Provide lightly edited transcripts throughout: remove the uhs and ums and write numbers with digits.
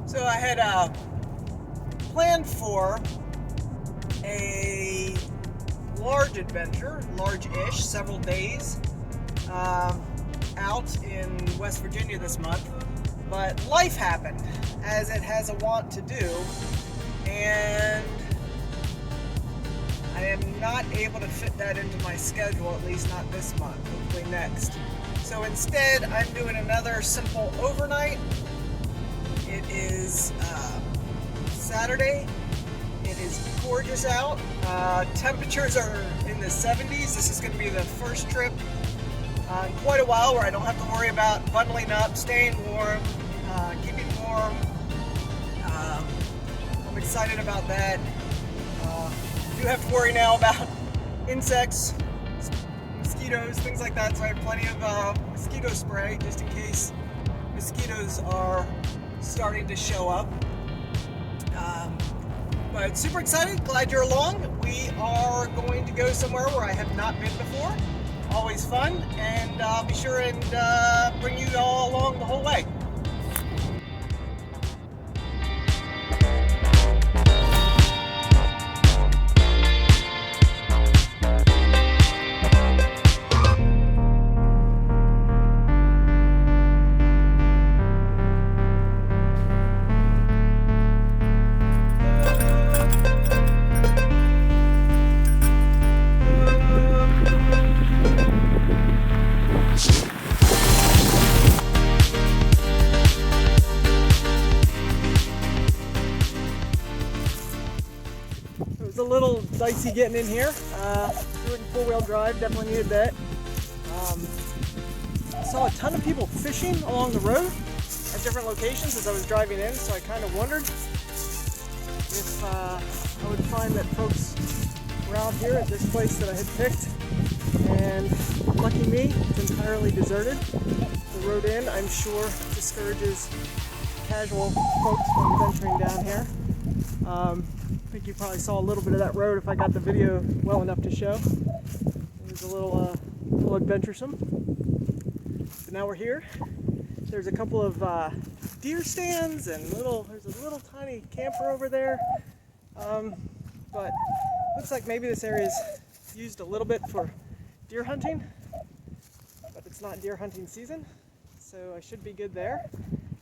So I had planned for a large adventure, large-ish, several days out in West Virginia this month, but life happened, as it has a want to do, and I am not able to fit that into my schedule, at least not this month, hopefully next. So instead, I'm doing another simple overnight. It is Saturday. It is gorgeous out. Temperatures are in the 70s. This is going to be the first trip in quite a while where I don't have to worry about bundling up, staying warm, keeping warm. I'm excited about that. I do have to worry now about insects, mosquitoes, things like that, so I have plenty of mosquito spray just in case mosquitoes are starting to show up. But super excited, glad you're along. We are going to go somewhere where I have not been before. Always fun, and I'll be sure and bring you all along the whole way. It was a little dicey getting in here. Doing four-wheel drive, definitely needed that. I saw a ton of people fishing along the road at different locations as I was driving in, so I kind of wondered if I would find that folks were out here at this place that I had picked. And lucky me, it's entirely deserted. The road in, I'm sure, discourages casual folks from venturing down here. I think you probably saw a little bit of that road if I got the video well enough to show. It was a little adventuresome. But now we're here. There's a couple of deer stands and there's a little tiny camper over there. But looks like maybe this area is used a little bit for deer hunting, but it's not deer hunting season, so I should be good there.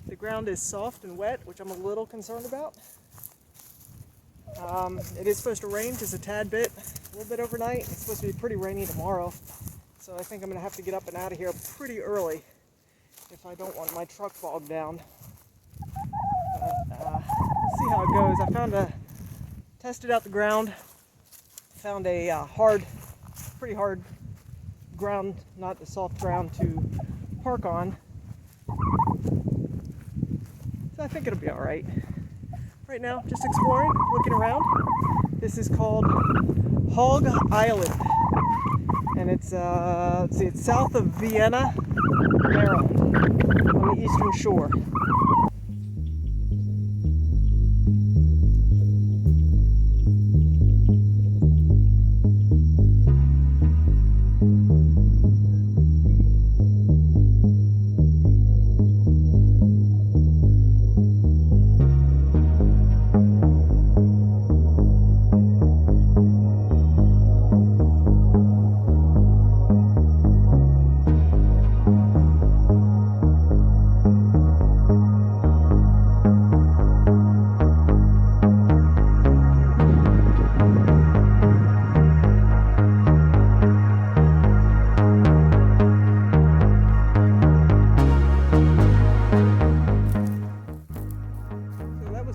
The ground is soft and wet, which I'm a little concerned about. It is supposed to rain just a tad bit, a little bit overnight. It's supposed to be pretty rainy tomorrow, so I think I'm going to have to get up and out of here pretty early if I don't want my truck bogged down. But, we'll see how it goes. Tested out the ground, found a pretty hard ground, not the soft ground to park on. So I think it'll be all right. Right now, just exploring, looking around. This is called Hog Island, and it's it's south of Vienna, Maryland, on the eastern shore.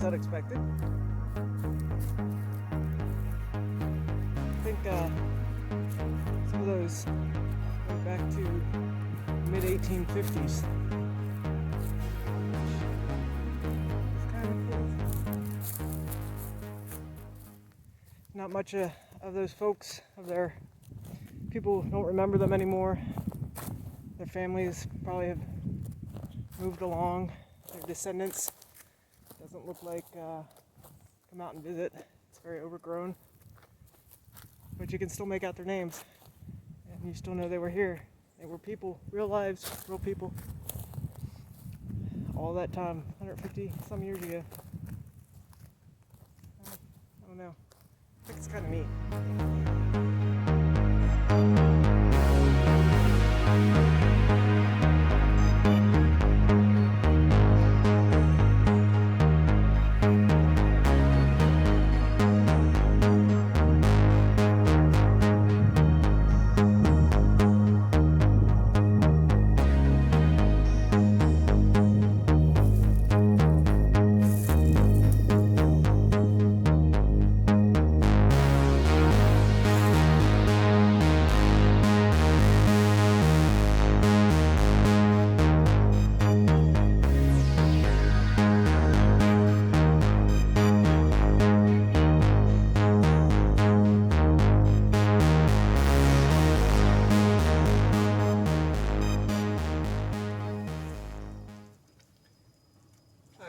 Unexpected. I think some of those go back to mid-1850s. It's kind of cool. Not much of those folks, people don't remember them anymore. Their families probably have moved along. Their descendants doesn't look like come out and visit. It's very overgrown, but you can still make out their names, and you still know they were here. They were people, real lives, real people. all that time, 150 some years ago. I don't know. I think it's kind of neat.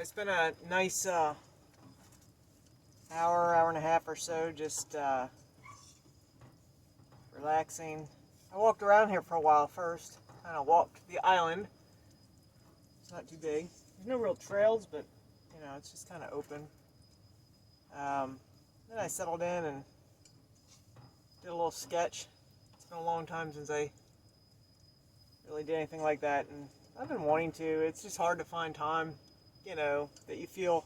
It's been a nice hour and a half or so, just relaxing. I walked around here for a while first, kind of walked the island. It's not too big. There's no real trails, but you know, it's just kind of open. Then I settled in and did a little sketch. It's been a long time since I really did anything like that, and I've been wanting to. It's just hard to find time, you know, that you feel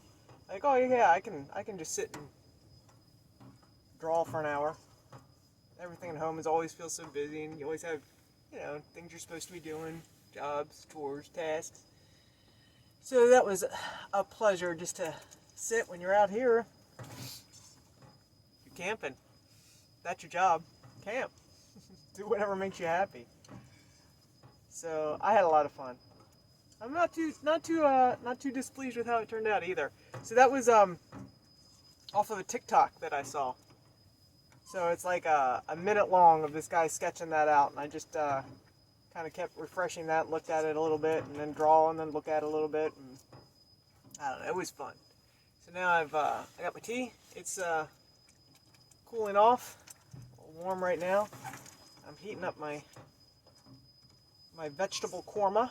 like, oh yeah, I can just sit and draw for an hour. Everything at home always feels so busy, and you always have, you know, things you're supposed to be doing, jobs, chores, tasks. So that was a pleasure just to sit when you're out here. You're camping. That's your job. Camp. Do whatever makes you happy. So I had a lot of fun. I'm not too displeased with how it turned out either. So that was off of a TikTok that I saw. So it's like a minute long of this guy sketching that out, and I just kind of kept refreshing that, looked at it a little bit, and then draw, and then look at it a little bit, and I don't know, it was fun. So now I got my tea. It's cooling off, a little warm right now. I'm heating up my vegetable korma.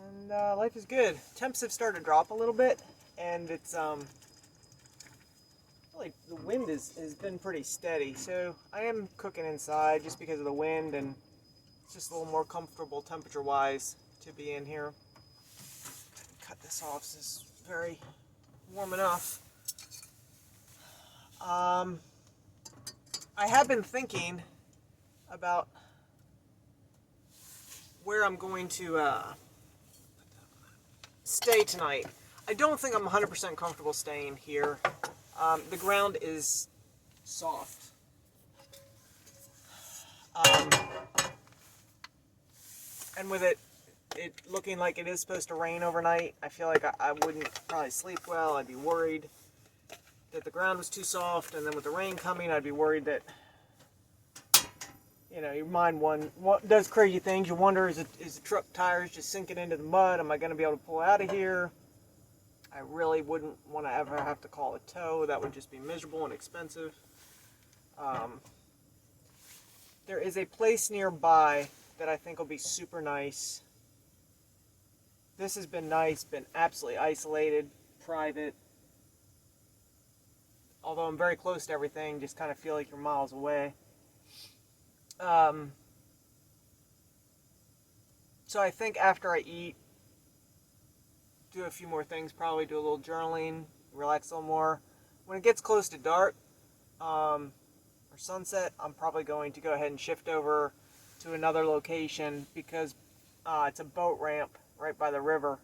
And life is good. Temps have started to drop a little bit, and it's really the wind has been pretty steady. So I am cooking inside just because of the wind, and it's just a little more comfortable temperature-wise to be in here. Cut this off. This is very warm enough. I have been thinking about where I'm going to stay tonight. I don't think I'm 100% comfortable staying here. The ground is soft. And with it looking like it is supposed to rain overnight, I feel like I wouldn't probably sleep well. I'd be worried that the ground was too soft, and then with the rain coming, I'd be worried that, you know, your mind does crazy things. You wonder, is the truck tires just sinking into the mud? Am I going to be able to pull out of here? I really wouldn't want to ever have to call a tow. That would just be miserable and expensive. There is a place nearby that I think will be super nice. This has been nice, been absolutely isolated, private. Although I'm very close to everything, just kind of feel like you're miles away. So I think after I eat, do a few more things, probably do a little journaling, relax a little more. When it gets close to dark, or sunset, I'm probably going to go ahead and shift over to another location, because it's a boat ramp right by the river.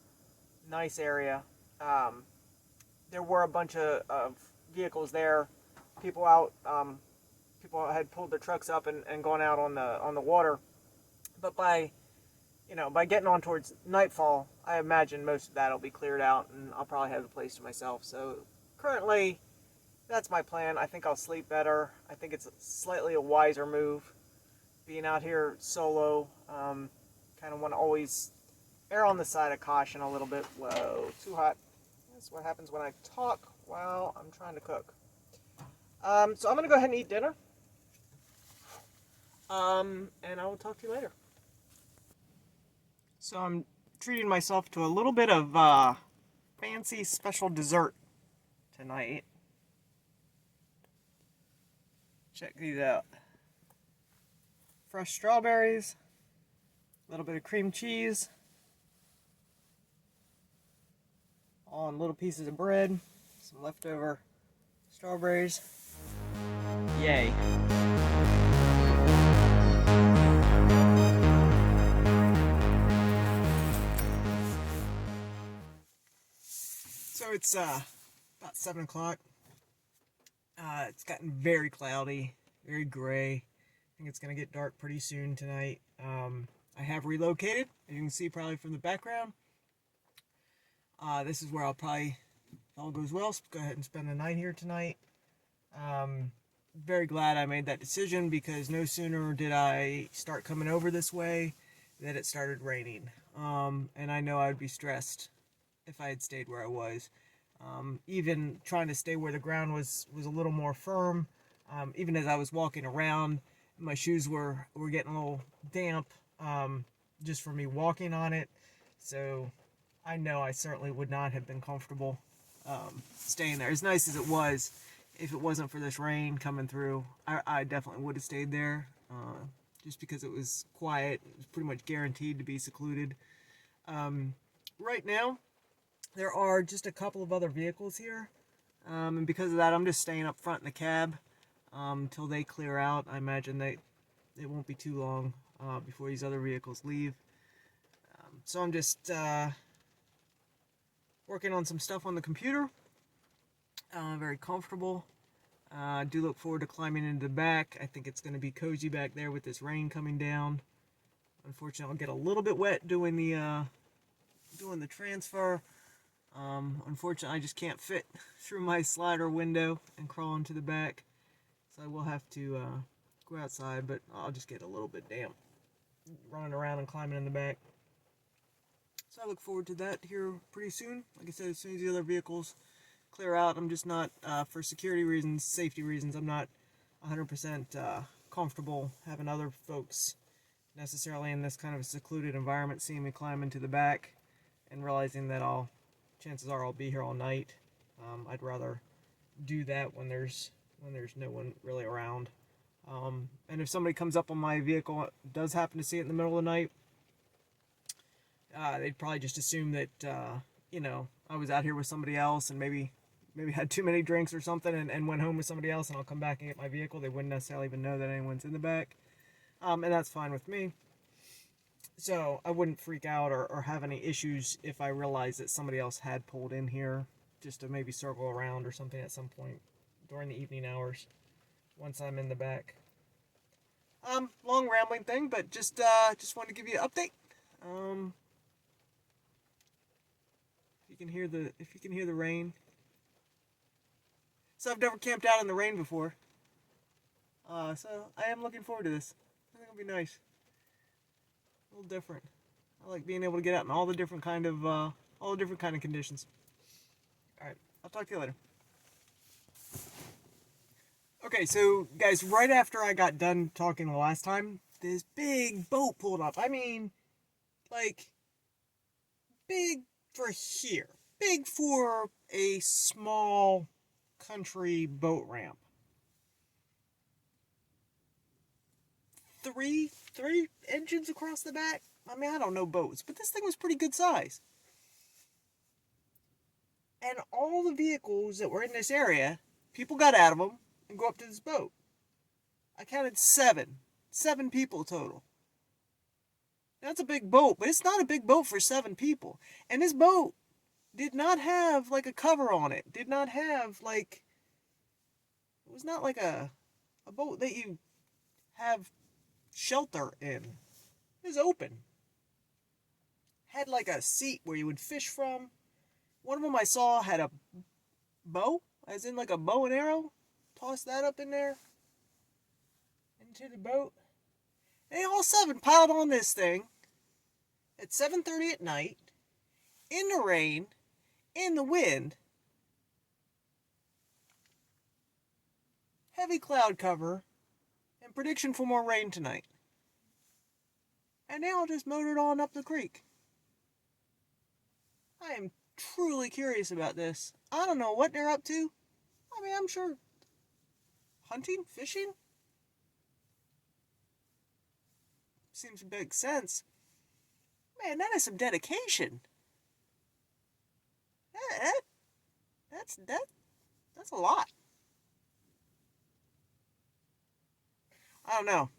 Nice area. There were a bunch of vehicles there. People had pulled their trucks up and gone out on the water. But by getting on towards nightfall, I imagine most of that will be cleared out, and I'll probably have the place to myself. So currently, that's my plan. I think I'll sleep better. I think it's slightly a wiser move, being out here solo. Kind of want to always err on the side of caution a little bit. Whoa, too hot. That's what happens when I talk while I'm trying to cook. So I'm going to go ahead and eat dinner. And I will talk to you later. So I'm treating myself to a little bit of fancy special dessert tonight. Check these out. Fresh strawberries, a little bit of cream cheese, on little pieces of bread, some leftover strawberries. Yay. So it's about 7 o'clock. It's gotten very cloudy, very gray. I think it's going to get dark pretty soon tonight. I have relocated, as you can see probably from the background. This is where I'll probably, if all goes well, go ahead and spend the night here tonight. Very glad I made that decision, because no sooner did I start coming over this way that it started raining. And I know I would be stressed if I had stayed where I was. Even trying to stay where the ground was a little more firm. Even as I was walking around, my shoes were getting a little damp just from me walking on it. So I know I certainly would not have been comfortable staying there. As nice as it was, if it wasn't for this rain coming through, I definitely would have stayed there. Just because it was quiet. It was pretty much guaranteed to be secluded. Right now, there are just a couple of other vehicles here. And because of that, I'm just staying up front in the cab until they clear out. I imagine it won't be too long before these other vehicles leave. So I'm just working on some stuff on the computer. Very comfortable. I do look forward to climbing into the back. I think it's going to be cozy back there with this rain coming down. Unfortunately, I'll get a little bit wet doing the transfer. Unfortunately, I just can't fit through my slider window and crawl into the back. So I will have to go outside, but I'll just get a little bit damp running around and climbing in the back. So I look forward to that here pretty soon. Like I said, as soon as the other vehicles clear out, I'm just not, for security reasons, safety reasons, I'm not 100% comfortable having other folks necessarily in this kind of a secluded environment seeing me climb into the back and realizing that chances are I'll be here all night. I'd rather do that when there's no one really around. And if somebody comes up on my vehicle, does happen to see it in the middle of the night, they'd probably just assume that I was out here with somebody else and maybe had too many drinks or something and went home with somebody else, and I'll come back and get my vehicle. They wouldn't necessarily even know that anyone's in the back. And that's fine with me. So I wouldn't freak out or have any issues if I realized that somebody else had pulled in here just to maybe circle around or something at some point during the evening hours once I'm in the back. Long rambling thing, but just wanted to give you an update. If you can hear the rain. So I've never camped out in the rain before. So I am looking forward to this. I think it'll be nice. A little different. I like being able to get out in all the different kind of conditions. All right, I'll talk to you later. Okay, so guys, right after I got done talking the last time, this big boat pulled up. I mean, like, big for here. Big for a small country boat ramp. Three engines across the back. I mean, I don't know boats, but this thing was pretty good size. And all the vehicles that were in this area, people got out of them and go up to this boat. I counted 7 people total. That's a big boat, but it's not a big boat for 7 people. And this boat did not have like a cover on it. Did not have like, it was not like a boat that you have shelter in. It was open. Had like a seat where you would fish from. One of them I saw had a bow, as in like a bow and arrow. Toss that up in there into the boat. They all 7 piled on this thing at 7:30 at night, in the rain, in the wind, heavy cloud cover, and prediction for more rain tonight. And they all just motored on up the creek. I am truly curious about this. I don't know what they're up to. I mean, I'm sure hunting, fishing seems to make sense. Man, that is some dedication. That, that's a lot. I don't know.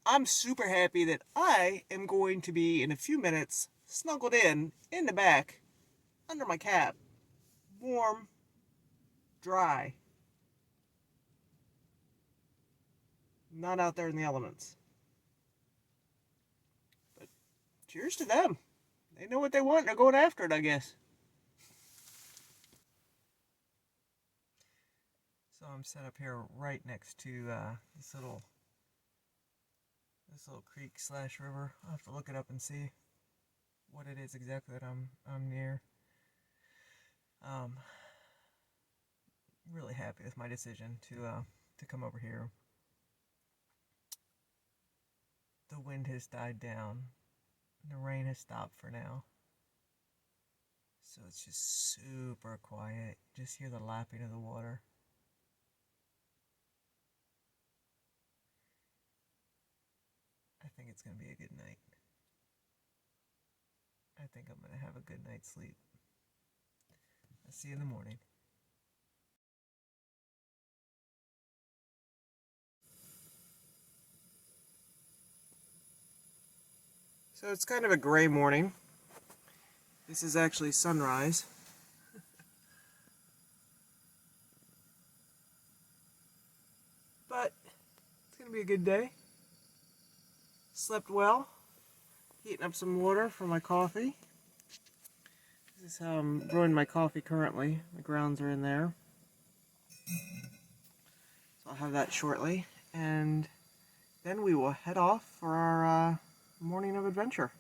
I'm super happy that I am going to be in a few minutes snuggled in the back under my cap, warm, dry, not out there in the elements. But cheers to them. They know what they want. They're going after it, I guess. So I'm set up here right next to this little creek slash river. I'll have to look it up and see what it is exactly that I'm near. Really happy with my decision to come over here. The wind has died down. The rain has stopped for now. So it's just super quiet. Just hear the lapping of the water. I think it's going to be a good night. I think I'm going to have a good night's sleep. I'll see you in the morning. So it's kind of a gray morning. This is actually sunrise. But it's going to be a good day. Slept well. Heating up some water for my coffee. This is how I'm brewing my coffee currently. The grounds are in there. So I'll have that shortly. And then we will head off for our morning of adventure.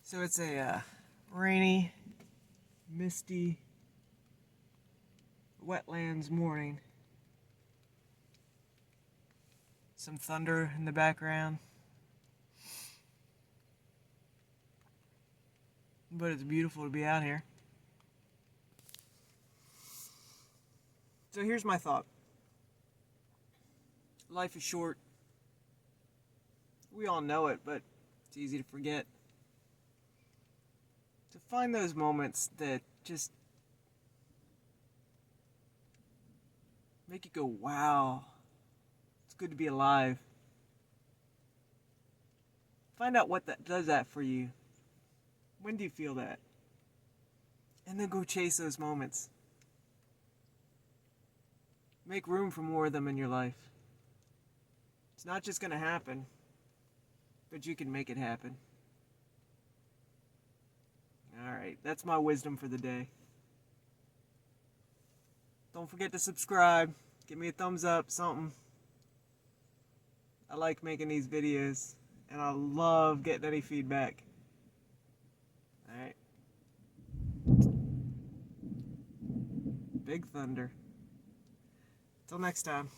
So it's a rainy, misty, wetlands morning. Some thunder in the background. But it's beautiful to be out here. So here's my thought. Life is short. We all know it, but it's easy to forget. To find those moments that just make you go, wow, it's good to be alive. Find out what that does that for you. When do you feel that? And then go chase those moments. Make room for more of them in your life. It's not just going to happen, but you can make it happen. Alright, that's my wisdom for the day. Don't forget to subscribe. Give me a thumbs up, something. I like making these videos, and I love getting any feedback. Alright. Big thunder. Till next time.